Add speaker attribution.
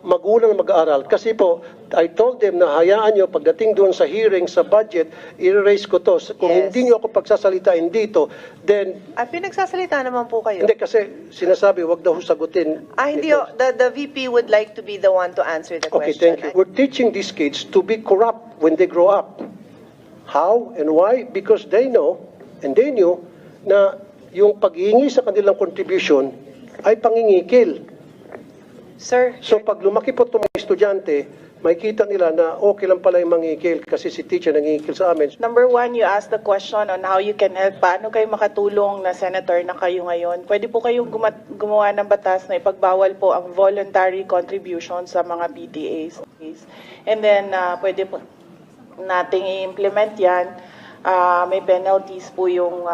Speaker 1: magulang na mag-aaral. Kasi po, I told them na hayaan nyo, pagdating doon sa hearing, sa budget, i-raise ko to. Kung
Speaker 2: Yes.
Speaker 1: hindi nyo ako pagsasalitain dito, then,
Speaker 2: Pinagsasalita naman po kayo.
Speaker 1: hindi kasi sinasabi, wag daw sagutin.
Speaker 2: Hindi
Speaker 1: ito.
Speaker 2: the VP would like to be the one to answer the
Speaker 1: Okay,
Speaker 2: question.
Speaker 1: thank you. We're teaching these kids to be corrupt when they grow up. How and why? Because they know, and they knew, na yung paghingi sa kanilang contribution ay pangingikil.
Speaker 2: Sir,
Speaker 1: So pag lumaki po itong mga estudyante, makikita nila na okay lang pala yung mangingikil kasi si teacher nangingikil sa amin.
Speaker 3: Number one, you asked the question on how you can help. Paano kayo makatulong na senator na kayo ngayon? Pwede po kayong gumawa ng batas na ipagbawal po ang voluntary contribution sa mga PTAs. And then, pwede po nating i-implement yan. May penalties po yung